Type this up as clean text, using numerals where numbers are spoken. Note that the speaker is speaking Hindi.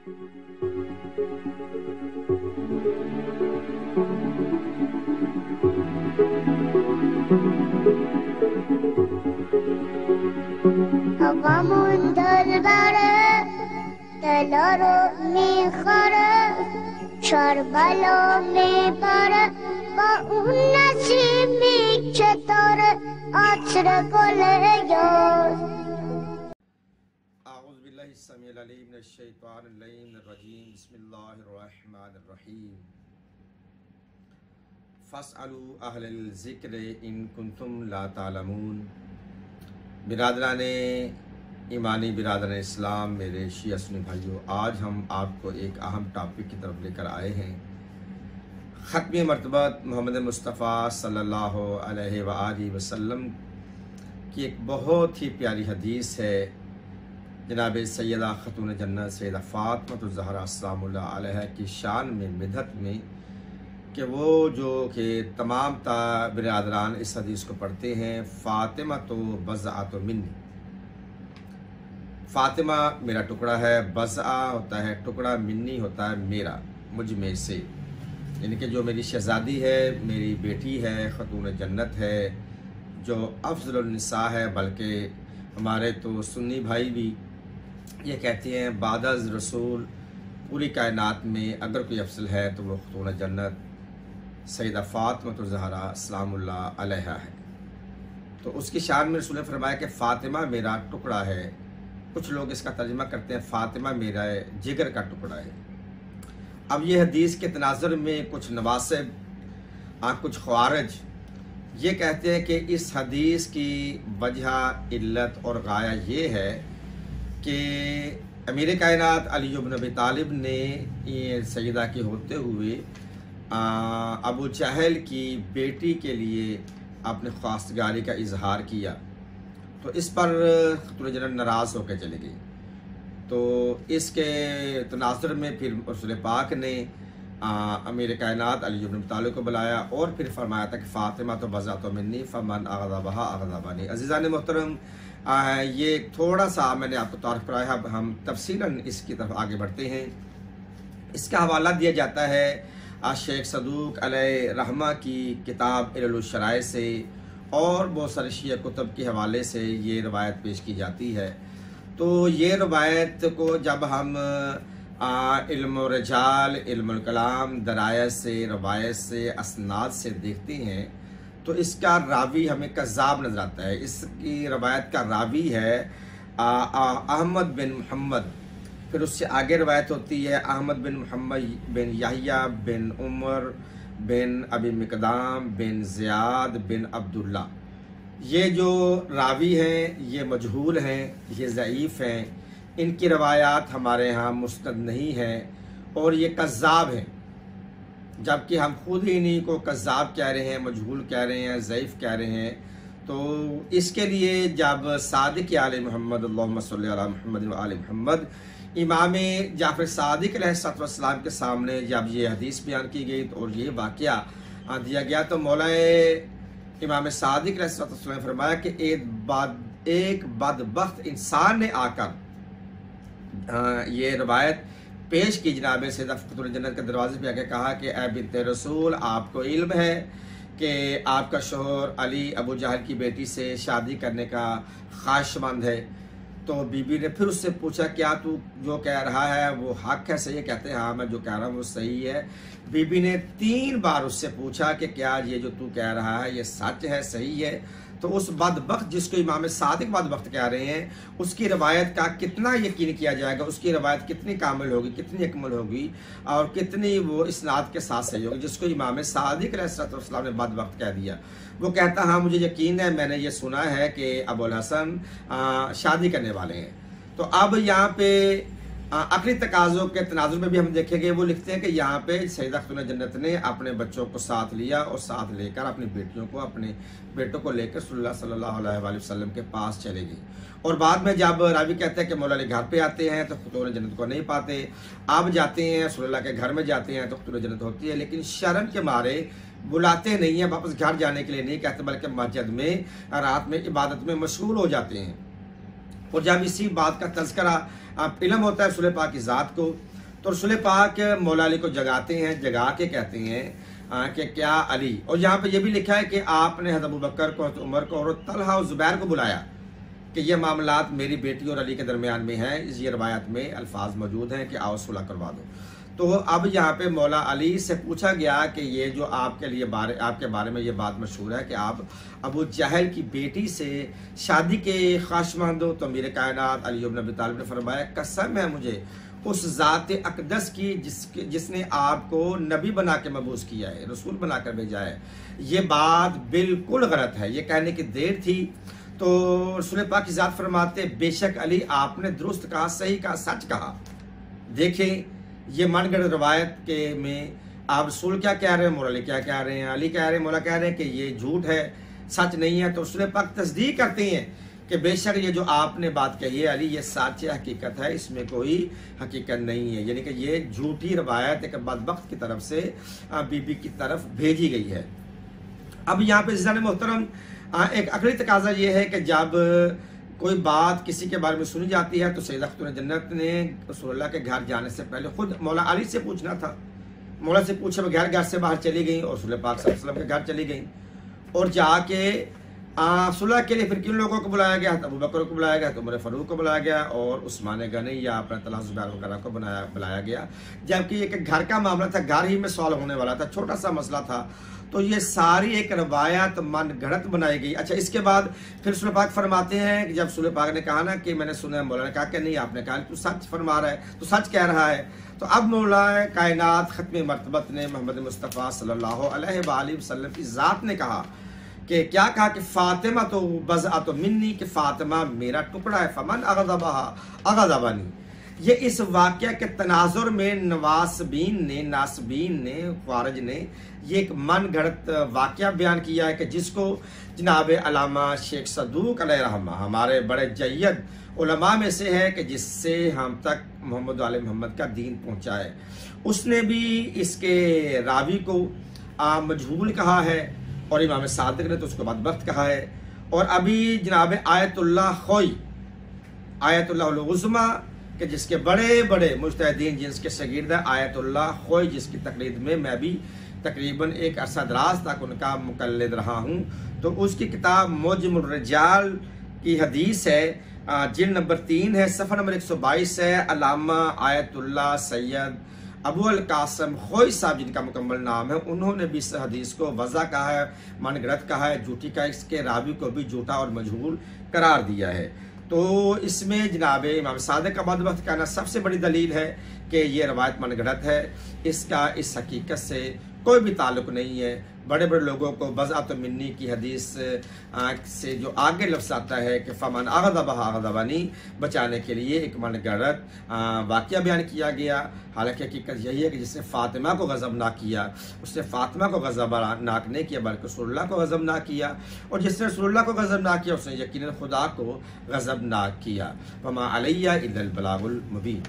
Havamun dölbere, delaro mikhare, Sharbalo mipare, ba un nasimi chetare, achre kole yor. आऊज़ु बिल्लाहि समीउल अलीम मिनश शैतानिर रजीम बिस्मिल्लाहिर्रहमानिर्रहीम फ़स्अलू अहलल ज़िक्र इन कुंतुम ला तालमून। बिरादरान ईमानी, बिरादरान इस्लाम, मेरे शिया सुन्नी भाइयों, आज हम आपको एक अहम टॉपिक की तरफ लेकर आए हैं। ख़त्म मरतबत मोहम्मद मुस्तफ़ा सल्लल्लाहु अलैहि वसल्लम की एक बहुत ही प्यारी हदीस है जनाब सैयदा ख़तून जन्नत सैयदा फ़ातिमा ज़हरा अस्सलामुल्लाह अलैहा की शान में मिदहत में कि वो जो कि तमाम बिरादरान इस हदीस को पढ़ते हैं, फ़ातिमा तो बज़आ तो मिन्नी, फ़ातिमा मेरा टुकड़ा है, बज़आ होता है टुकड़ा, मिन्नी होता है मेरा, मुझ में से, यानी कि जो मेरी शहज़ादी है, मेरी बेटी है, ख़तून जन्नत है, जो अफ़ज़लुन निसा है। बल्कि हमारे तो सुन्नी भाई भी ये कहते हैं बादज़ रसूल पूरी कायनात में अगर कोई अफसल है तो वो ख़तून जन्नत सैयदा फ़ातिमा ज़हरा सलामुल्लाह अलैहा है। तो उसकी शान में रसूल ने फरमाया कि फ़ातिमा मेरा टुकड़ा है। कुछ लोग इसका तर्जुमा करते हैं फ़ातिमा मेरा जिगर का टुकड़ा है। अब ये हदीस के तनाज़ुर में कुछ नवासिब, कुछ ख़वारिज ये कहते हैं कि इस हदीस की वजह, इल्लत और गाया ये है कि अमीर कायनात अली इब्न अबी तालिब ने ये सैयदा के होते हुए अबू जहल की बेटी के लिए अपने ख्वास्तगारी का इजहार किया, तो इस पर ख़तून जन्नत नाराज़ होकर चली गई। तो इसके तनाज़ुर में फिर रसूल पाक ने अमीर कायनात अली इब्न अबी तालिब को बुलाया और फिर फरमाया था कि फ़ातिमा तो बज़ा तो मिन्नी फ़मन अग़ज़बहा अग़ज़बनी। अज़ीज़ान मोहतरम, ये थोड़ा सा मैंने आपको तारीफ़ कराया, अब हम तफसीलन इसकी तरफ आगे बढ़ते हैं। इसका हवाला दिया जाता है शेख सदूक अलैहि रहमा की किताब इल्लुल शराय से और बहुत सारे शिया कुतुब के हवाले से ये रवायत पेश की जाती है। तो ये रवायत को जब हम इल्म रिजाल, इल्मुल कलाम, दरायत से, रवायत से, असनाद से देखते हैं तो इसका रावी हमें कज़्ज़ाब नज़र आता है। इसकी रवायत का रावी है अहमद बिन मोहम्मद, फिर उससे आगे रवायत होती है अहमद बिन मोहम्मद बिन याहिया बिन उमर बिन अबी मिक़दाम बिन ज़ियाद बिन अब्दुल्ला। ये जो रावी हैं ये मजहूल हैं, ये ज़ईफ़ हैं, इनकी रवायात हमारे यहाँ मुस्तद नहीं है और ये कज़्ज़ाब हैं, जबकि हम खुद ही इन्हीं को कज़्ज़ाब कह रहे हैं, मजहूल कह रहे हैं, ज़ईफ़ कह रहे हैं। तो इसके लिए जब सादिक़ आले मोहम्मद अल्लाहुम्मा सल्लि अला मुहम्मद व आले मोहम्मद इमाम जाफ़र सादिक़ अलैहिस्सलाम के सामने जब ये हदीस बयान की गई और ये वाक़या दिया गया तो मौलाए इमाम सादिक़ अलैहिस्सलाम ने फरमाया कि एक बदबख्त इंसान ने आकर ये रवायत पेश की जनाब सैयदा ख़तून जन्नत के दरवाजे पे आके कहा कि ए बिन्ते रसूल, आपको इल्म है कि आपका शोहर अली अबू जहल की बेटी से शादी करने का ख्वाहिशमंद है। तो बीबी ने फिर उससे पूछा क्या तू जो कह रहा है वो हक है, सही है? कहते हैं हाँ मैं जो कह रहा हूँ वो सही है। बीबी ने 3 बार उससे पूछा कि क्या ये जो तू कह रहा है ये सच है, सही है? तो उस बदबख्त जिसको इमाम सादिक़ बदबख्त कह रहे हैं उसकी रवायत का कितना यकीन किया जाएगा, उसकी रवायत कितनी कामिल होगी, कितनी अकमल होगी और कितनी वो इस्नाद के साथ सही होगी, जिसको इमाम सादिक़ अलैहिस्सलाम ने बदबख्त कह दिया। वो कहता हाँ मुझे यकीन है, मैंने ये सुना है कि अबुल हसन शादी करने वाले हैं। तो अब यहाँ पे अकली तकाज़ों के तनाजुर में भी हम देखेंगे, वो लिखते हैं कि यहाँ पे सैयदा ख़तून जन्नत ने अपने बच्चों को साथ लिया और साथ लेकर अपनी बेटियों को, अपने बेटों को लेकर सल्लल्लाहु अलैहि वसल्लम के पास चले गई। और बाद में जब रावी कहते हैं कि मौला अली घर पे आते हैं तो ख़तून जन्नत को नहीं पाते, अब जाते हैं सल्लल्लाहु के घर में जाते हैं तो ख़तून जन्नत होती है, लेकिन शर्म के मारे बुलाते नहीं हैं, वापस घर जाने के लिए नहीं कहते, बल्कि मस्जिद में रात में इबादत में मशगूल हो जाते हैं। और जब इसी बात का तज़किरा इल्म होता है रसूल पाक की ज़ात को तो रसूल पाक मौला अली को जगाते हैं, जगा के कहते हैं कि क्या अली, और यहाँ पे ये भी लिखा है कि आपने हज़रत अबू बकर को, हज़रत उमर को और तलहा और ज़ुबैर को बुलाया कि ये मामलात मेरी बेटी और अली के दरमियान में हैं। इस ये रवायत में अल्फाज मौजूद हैं कि आओ सुलह करवा दो। तो अब यहाँ पे मौला अली से पूछा गया कि ये जो आपके बारे में ये बात मशहूर है कि आप अबू जहल की बेटी से शादी के ख्वाहिशमंद हो। तो मेरे कायनात अली इब्न अबी तालिब ने फरमाया, कसम है मुझे उस ज़ात अक़दस की जिसने आपको नबी बना के मबूस किया है, रसूल बना कर भेजा है, ये बात बिल्कुल गलत है। ये कहने की देर थी तो रसूल पाक की ज़ात फरमाते, बेशक अली आपने दुरुस्त कहा, सही कहा, सच कहा। देखें ये मनगढ़ रवायत के में आप रसूल क्या कह रहे हैं, मौला अली क्या कह रहे हैं, अली कह रहे हैं, मौला कह रहे हैं कि ये झूठ है, सच नहीं है। तो रसूल पाक तस्दीक करते हैं कि बेशक ये जो आपने बात कही है अली, ये सच है, हकीकत है, इसमें कोई हकीकत नहीं है। यानी कि ये झूठी रवायत एक बदबख्त की तरफ से बीबी की तरफ भेजी गई है। अब यहाँ पे ज़ियान मोहतरम एक अगली तकाजा ये है कि जब कोई बात किसी के बारे में सुनी जाती है तो सैयदा खातून जन्नत ने रसूलुल्लाह के घर जाने से पहले खुद मौला अली से पूछना था। मौला से पूछे बगैर घर से बाहर चली गई और रसूल पाक सल्लल्लाहु अलैहि वसल्लम के घर चली गई और जाके सुलह के लिए फिर किन लोगों को बुलाया गया, अबू बकर को बुलाया गया, तो उमर फारूक को बुलाया गया और उस्मान गनी या अपना तलहा ज़ुबैर वगैरह को बुलाया गया। जबकि एक घर का मामला था, घर ही में सॉल्व होने वाला था, छोटा सा मसला था। तो ये सारी एक रवायत मन गढ़त बनाई गई। अच्छा, इसके बाद फिर रसूल पाक फरमाते हैं कि जब रसूल पाक ने कहा ना कि मैंने सुना है, मौला ने कहा कि नहीं, आपने कहा तू सच फरमा रहा है, तो सच कह रहा है। तो अब मौला कायनात ख़त्म मरतबत ने मोहम्मद मुस्तफ़ा सल्लल्लाहु अलैहि वसल्लम की ज़ात ने कहा कि क्या कहा कि फ़ातिमा तो बज़अ तो मिन्नी, कि फ़ातिमा मेरा टुकड़ा है, फ़मन अग़ज़बनी। ये इस वाक़या के तनाजुर में नासबीन ने ख़वारिज ने ये एक मन गढ़त वाक़या बयान किया है कि जिसको जनाब अल्लामा शेख सदूक अलैहिर्रहमा हमारे बड़े जय्यद उलमा में से है कि जिससे हम तक मोहम्मद आले मोहम्मद का दीन पहुँचा है। उसने भी इसके रावी को मजहूल कहा है और इमाम सादिक ने तो उसको बदबख्त कहा है। और अभी जनाब आयतुल्लाह उज़्मा कि जिसके बड़े बड़े मुज्तहिदीन जिसके शागिर्द है आयतुल्लाह खोई, जिसकी तकलीद में मैं भी तकरीबन एक अरसा दराज तक उनका मुकल्लिद रहा हूँ। तो उसकी किताब मुजमुर रिजाल की हदीस है, जिल्द नंबर 3 है, सफ़ा नंबर 122 है। अल्लामा आयतुल्लाह सैयद अबू अल कासम खोई साहब जिनका मुकम्मल नाम है, उन्होंने भी इस हदीस को वज़ा कहा है, मनगढ़ंत कहा है, झूठी का, इसके रावी को भी झूठा और मजहूल करार दिया है। तो इसमें जनाब इमाम सादिक का बदबख्त कहना सबसे बड़ी दलील है कि ये रवायत मनगढ़ंत है, इसका इस हकीकत से कोई भी ताल्लुक़ नहीं है। बड़े बड़े लोगों को बज़अत मिन्नी की हदीस से जो आगे लफ्ज़ आता है कि फ़मन अग़ज़बनी, बचाने के लिए एक मनगढ़ंत वाक़या बयान किया गया। हालांकि हकीकत यही है कि जिसने फ़ातिमा को ग़ज़बनाक किया, उसने फ़ातिमा को ग़ज़बनाक नहीं किया बल्कि रसूलुल्लाह को ग़ज़बनाक किया, और जिसने रसूलुल्लाह को ग़ज़बनाक किया उसने यकीनन खुदा को ग़ज़बनाक किया। वमा अलैया इल्लल बलागुल मुबीन।